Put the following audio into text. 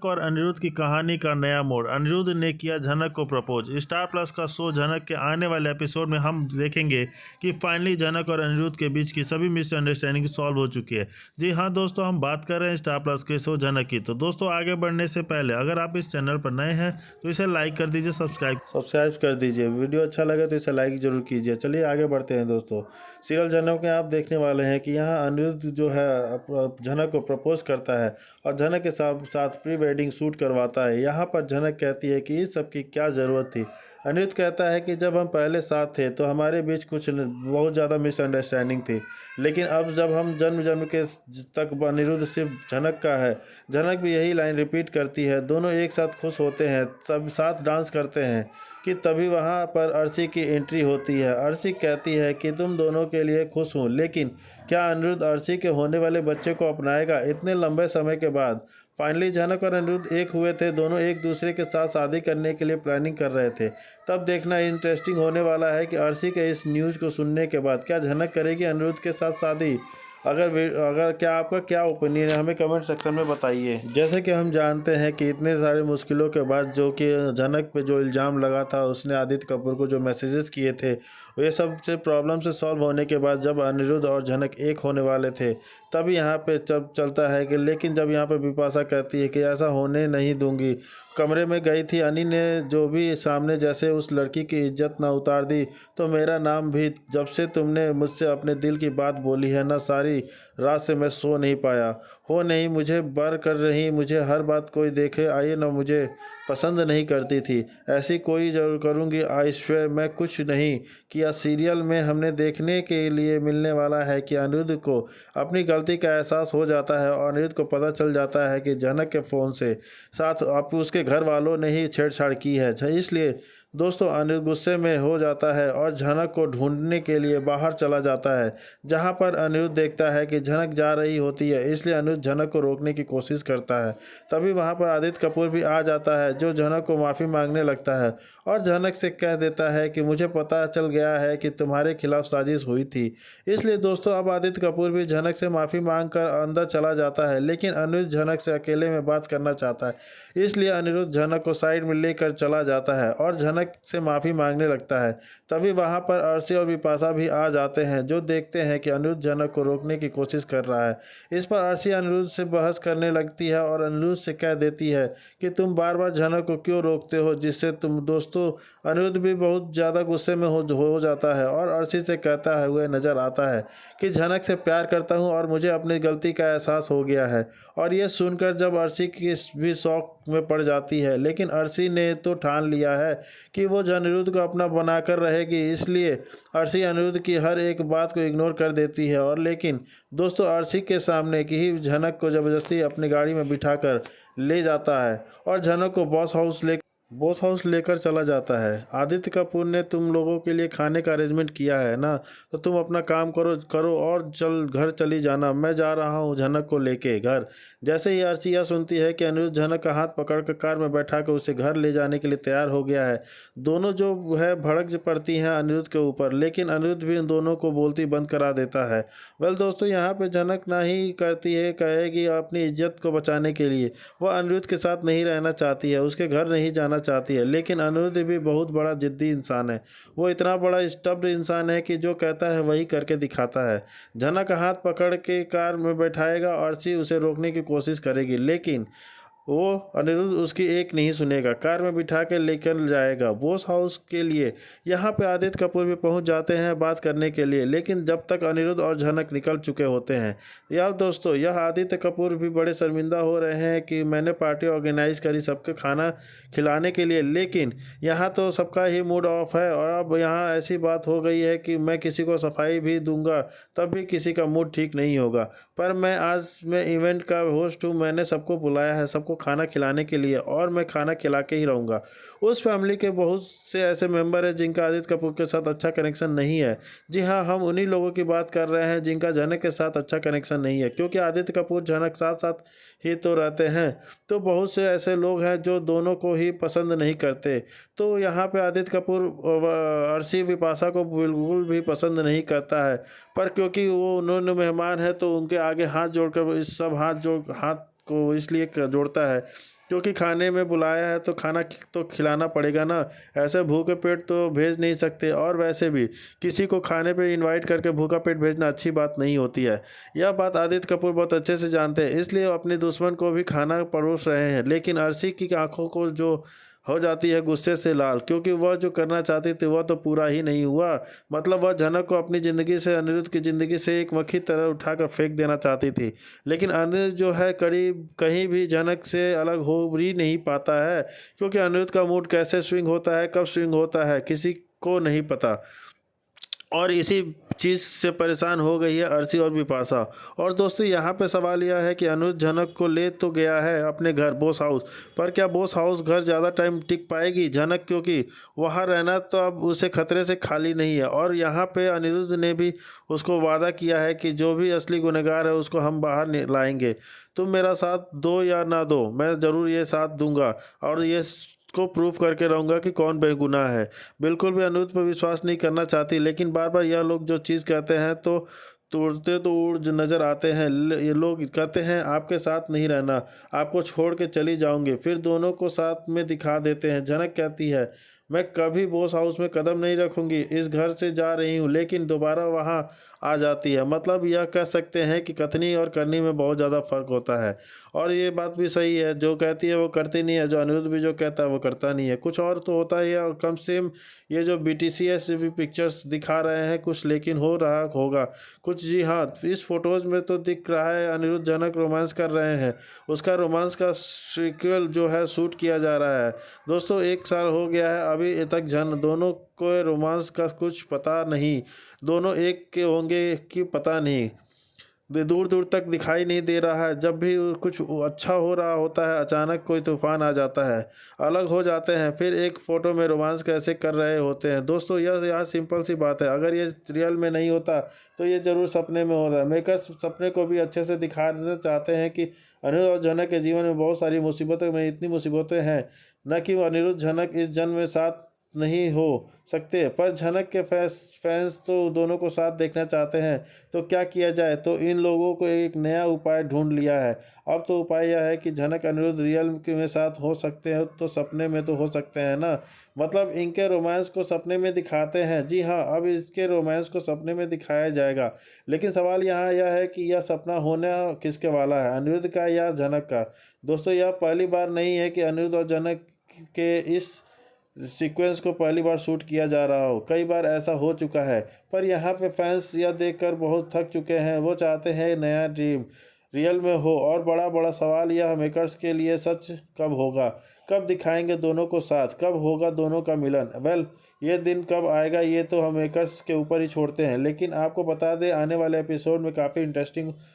झनक और अनिरुद्ध की कहानी का नया मोड़। अनिरुद्ध ने किया झनक को प्रपोज। स्टार प्लस का शो झनक के आने वाले एपिसोड में हम देखेंगे कि फाइनली झनक और अनिरुद्ध के बीच की सभी मिसअंडरस्टैंडिंग सॉल्व हो चुकी है। जी हाँ दोस्तों, हम बात कर रहे हैं स्टार प्लस के शो झनक की। तो दोस्तों, आगे बढ़ने से पहले अगर आप इस चैनल पर नए हैं तो इसे लाइक कर दीजिए, सब्सक्राइब कर दीजिए। वीडियो अच्छा लगे तो इसे लाइक जरूर कीजिए। चलिए आगे बढ़ते हैं दोस्तों। सीरियल झनक में आप देखने वाले हैं कि यहाँ अनिरुद्ध जो है झनक को प्रपोज करता है और झनक के साथ प्री वेडिंग शूट करवाता है। यहाँ पर झनक कहती है कि इस सब की क्या ज़रूरत थी। अनिरुद्ध कहता है कि जब हम पहले साथ थे तो हमारे बीच कुछ बहुत ज़्यादा मिसअंडरस्टैंडिंग थी, लेकिन अब जब हम जन्म जन्म के तक अनिरुद्ध सिर्फ झनक का है। झनक भी यही लाइन रिपीट करती है। दोनों एक साथ खुश होते हैं, सब साथ डांस करते हैं कि तभी वहाँ पर अर्शी की एंट्री होती है। अर्शी कहती है कि तुम दोनों के लिए खुश हूँ, लेकिन क्या अनिरुद्ध अर्शी के होने वाले बच्चे को अपनाएगा इतने लंबे समय के बाद? फाइनली झनक और अनिरुद्ध एक हुए थे। दोनों एक दूसरे के साथ शादी करने के लिए प्लानिंग कर रहे थे। तब देखना इंटरेस्टिंग होने वाला है कि अर्शी के इस न्यूज़ को सुनने के बाद क्या झनक करेगी अनिरुद्ध के साथ शादी। अगर क्या आपका क्या ओपिनियन है, हमें कमेंट सेक्शन में बताइए। जैसे कि हम जानते हैं कि इतने सारे मुश्किलों के बाद जो कि झनक पे जो इल्ज़ाम लगा था, उसने आदित्य कपूर को जो मैसेजेस किए थे, ये सब से प्रॉब्लम से सॉल्व होने के बाद जब अनिरुद्ध और झनक एक होने वाले थे, तब यहाँ पे चलता है कि लेकिन जब यहाँ पे बिपाशा कहती है कि ऐसा होने नहीं दूंगी। कमरे में गई थी अनी ने जो भी सामने जैसे उस लड़की की इज्जत ना उतार दी, तो मेरा नाम भी। जब से तुमने मुझसे अपने दिल की बात बोली है ना, सारी रात से मैं सो नहीं पाया। हो नहीं, मुझे बर कर रही, मुझे हर बात कोई देखे आए ना, मुझे पसंद नहीं करती थी। ऐसी कोई जरूर करूँगी। आई स्वेयर मैं कुछ नहीं किया। सीरियल में हमने देखने के लिए मिलने वाला है कि अनिरुद्ध को अपनी गलती का एहसास हो जाता है और अनिरुद्ध को पता चल जाता है कि झनक के फ़ोन से साथ आप उसके घर वालों ने ही छेड़छाड़ की है। इसलिए दोस्तों अनिरुद्ध गुस्से में हो जाता है और झनक को ढूंढने के लिए बाहर चला जाता है। जहां पर अनिरुद्ध देखता है कि झनक जा रही होती है, इसलिए अनिरुद्ध झनक को रोकने की कोशिश करता है। तभी वहां पर आदित्य कपूर भी आ जाता है, जो झनक को माफ़ी मांगने लगता है और झनक से कह देता है कि मुझे पता चल गया है कि तुम्हारे खिलाफ साजिश हुई थी। इसलिए दोस्तों अब आदित्य कपूर भी झनक से माफ़ी मांग कर अंदर चला जाता है, लेकिन अनिरुद्ध झनक से अकेले में बात करना चाहता है। इसलिए अनिरुद्ध झनक को साइड में लेकर चला जाता है और झनक से माफ़ी मांगने लगता है। तभी वहां पर अर्शी और बिपाशा भी आ जाते हैं, जो देखते हैं कि अनिरुद्ध झनक को रोकने की कोशिश कर रहा है। इस पर अर्शी अनिरुद्ध से बहस करने लगती है और अनिरुद्ध से कह देती है कि तुम बार बार झनक को क्यों रोकते हो, जिससे तुम दोस्तों अनिरुद्ध भी बहुत ज़्यादा गुस्से में हो जाता है और अर्शी से कहता है हुए नज़र आता है कि झनक से प्यार करता हूँ और मुझे अपनी गलती का एहसास हो गया है। और ये सुनकर जब अर्शी की भी शौक में पड़ जाती है, लेकिन अर्शी ने तो ठान लिया है कि वो अनिरुद्ध को अपना बनाकर रहेगी। इसलिए अर्शी अनिरुद्ध की हर एक बात को इग्नोर कर देती है और लेकिन दोस्तों अर्शी के सामने की ही झनक को ज़बरदस्ती अपनी गाड़ी में बिठाकर ले जाता है और झनक को बॉस हाउस लेकर चला जाता है। आदित्य कपूर ने तुम लोगों के लिए खाने का अरेंजमेंट किया है ना, तो तुम अपना काम करो और घर चली जाना। मैं जा रहा हूँ झनक को लेके घर। जैसे ही अर्शी यह सुनती है कि अनिरुद्ध झनक का हाथ पकड़कर कार में बैठा कर उसे घर ले जाने के लिए तैयार हो गया है, दोनों जो है भड़क पड़ती हैं अनिरुद्ध के ऊपर, लेकिन अनिरुद्ध भी इन दोनों को बोलती बंद करा देता है। वेल दोस्तों, यहाँ पे झनक ना ही करती है, कहेगी अपनी इज्जत को बचाने के लिए वह अनिरुद्ध के साथ नहीं रहना चाहती है, उसके घर नहीं जाना चाहती है। लेकिन अनिरुद्ध भी बहुत बड़ा जिद्दी इंसान है। वो इतना बड़ा स्टब्ड इंसान है कि जो कहता है वही करके दिखाता है। झनक हाथ पकड़ के कार में बैठाएगा, अर्शी उसे रोकने की कोशिश करेगी, लेकिन वो अनिरुद्ध उसकी एक नहीं सुनेगा। कार में बिठा के लेकर जाएगा बॉस हाउस के लिए। यहाँ पे आदित्य कपूर भी पहुँच जाते हैं बात करने के लिए, लेकिन जब तक अनिरुद्ध और झनक निकल चुके होते हैं। यार दोस्तों, यह आदित्य कपूर भी बड़े शर्मिंदा हो रहे हैं कि मैंने पार्टी ऑर्गेनाइज करी सबके खाना खिलाने के लिए, लेकिन यहाँ तो सबका ही मूड ऑफ है और अब यहाँ ऐसी बात हो गई है कि मैं किसी को सफाई भी दूंगा तब भी किसी का मूड ठीक नहीं होगा। पर मैं इवेंट का होस्ट हूँ, मैंने सबको बुलाया है, सबको खाना खिलाने के लिए और मैं खाना खिला के ही रहूँगा। उस फैमिली के बहुत से ऐसे मेंबर हैं जिनका आदित्य कपूर के साथ अच्छा कनेक्शन नहीं है। जी हाँ, हम उन्हीं लोगों की बात कर रहे हैं जिनका झनक के साथ अच्छा कनेक्शन नहीं है, क्योंकि आदित्य कपूर झनक साथ साथ ही तो रहते हैं। तो बहुत से ऐसे लोग हैं जो दोनों को ही पसंद नहीं करते। तो यहाँ पे आदित्य कपूर अर्शी बिपाशा को बिल्कुल भी पसंद नहीं करता है, पर क्योंकि वो उन्होंने मेहमान है तो उनके आगे हाथ जोड़कर इस सब हाथ को इसलिए जोड़ता है क्योंकि खाने में बुलाया है तो खाना तो खिलाना पड़ेगा ना। ऐसे भूखे पेट तो भेज नहीं सकते, और वैसे भी किसी को खाने पे इनवाइट करके भूखा पेट भेजना अच्छी बात नहीं होती है। यह बात आदित्य कपूर बहुत अच्छे से जानते हैं, इसलिए वो अपने दुश्मन को भी खाना परोस रहे हैं। लेकिन अर्शी की आंखों को जो हो जाती है गुस्से से लाल, क्योंकि वह जो करना चाहती थी वह तो पूरा ही नहीं हुआ। मतलब वह झनक को अपनी ज़िंदगी से, अनिरुद्ध की ज़िंदगी से एक मक्खी तरह उठाकर फेंक देना चाहती थी। लेकिन अनिरुद्ध जो है करीब कहीं भी झनक से अलग हो ही नहीं पाता है, क्योंकि अनिरुद्ध का मूड कैसे स्विंग होता है, कब स्विंग होता है, किसी को नहीं पता। और इसी चीज़ से परेशान हो गई है अर्शी और बिपाशा। और दोस्तों यहाँ पे सवाल यह है कि अनुज झनक को ले तो गया है अपने घर बोस हाउस, पर क्या बोस हाउस घर ज़्यादा टाइम टिक पाएगी झनक, क्योंकि वहाँ रहना तो अब उसे खतरे से खाली नहीं है। और यहाँ पे अनिरुद्ध ने भी उसको वादा किया है कि जो भी असली गुनहगार है उसको हम बाहर लाएंगे। तुम मेरा साथ दो या ना दो, मैं ज़रूर ये साथ दूंगा और ये को प्रूफ करके रहूँगा कि कौन बेगुनाह है। बिल्कुल भी अनिरुद्ध पर विश्वास नहीं करना चाहती, लेकिन बार बार यह लोग जो चीज़ कहते हैं तो तोड़ते तो उड़ नज़र आते हैं। ये लोग कहते हैं आपके साथ नहीं रहना, आपको छोड़ के चली जाऊंगी, फिर दोनों को साथ में दिखा देते हैं। झनक कहती है मैं कभी बोस हाउस में कदम नहीं रखूंगी, इस घर से जा रही हूँ, लेकिन दोबारा वहाँ आ जाती है। मतलब यह कह सकते हैं कि कथनी और करनी में बहुत ज़्यादा फर्क होता है। और ये बात भी सही है, जो कहती है वो करती नहीं है, जो अनिरुद्ध भी जो कहता है वो करता नहीं है। कुछ और तो होता ही है। और कम से ये जो BTCS भी पिक्चर्स दिखा रहे हैं कुछ, लेकिन हो रहा होगा कुछ। जी हाँ, इस फोटोज़ में तो दिख रहा है अनिरुद्ध झनक रोमांस कर रहे हैं। उसका रोमांस का सीक्वल जो है शूट किया जा रहा है। दोस्तों 1 साल हो गया है अभी तक दोनों को रोमांस का कुछ पता नहीं। दोनों एक के होंगे कि पता नहीं, दूर दूर तक दिखाई नहीं दे रहा है। जब भी कुछ अच्छा हो रहा होता है अचानक कोई तूफान आ जाता है, अलग हो जाते हैं, फिर एक फ़ोटो में रोमांस कैसे कर रहे होते हैं। दोस्तों यह सिंपल सी बात है, अगर ये रियल में नहीं होता तो ये ज़रूर सपने में हो रहा है। मेकर्स सपने को भी अच्छे से दिखा देना चाहते हैं कि अनिरुद्ध और झनक के जीवन में बहुत सारी मुसीबतों में इतनी मुसीबतें हैं, न कि अनिरुद्ध झनक इस जन्म में साथ नहीं हो सकते, पर झनक के फैंस तो दोनों को साथ देखना चाहते हैं। तो क्या किया जाए, तो इन लोगों को एक नया उपाय ढूंढ लिया है। अब तो उपाय यह है कि झनक अनिरुद्ध रियल में साथ हो सकते हैं तो सपने में तो हो सकते हैं ना। मतलब इनके रोमांस को सपने में दिखाते हैं। जी हाँ, अब इसके रोमांस को सपने में दिखाया जाएगा। लेकिन सवाल यहाँ यह है कि यह सपना होने किसके वाला है, अनिरुद्ध का या झनक का। दोस्तों यह पहली बार नहीं है कि अनिरुद्ध और झनक के इस सीक्वेंस को पहली बार शूट किया जा रहा हो, कई बार ऐसा हो चुका है। पर यहाँ पे फैंस यह देखकर बहुत थक चुके हैं। वो चाहते हैं नया ड्रीम रियल में हो। और बड़ा बड़ा सवाल यह मेकर्स के लिए सच कब होगा, कब दिखाएंगे दोनों को साथ, कब होगा दोनों का मिलन। वेल, ये दिन कब आएगा ये तो हम मेकर्स के ऊपर ही छोड़ते हैं। लेकिन आपको बता दें आने वाले एपिसोड में काफ़ी इंटरेस्टिंग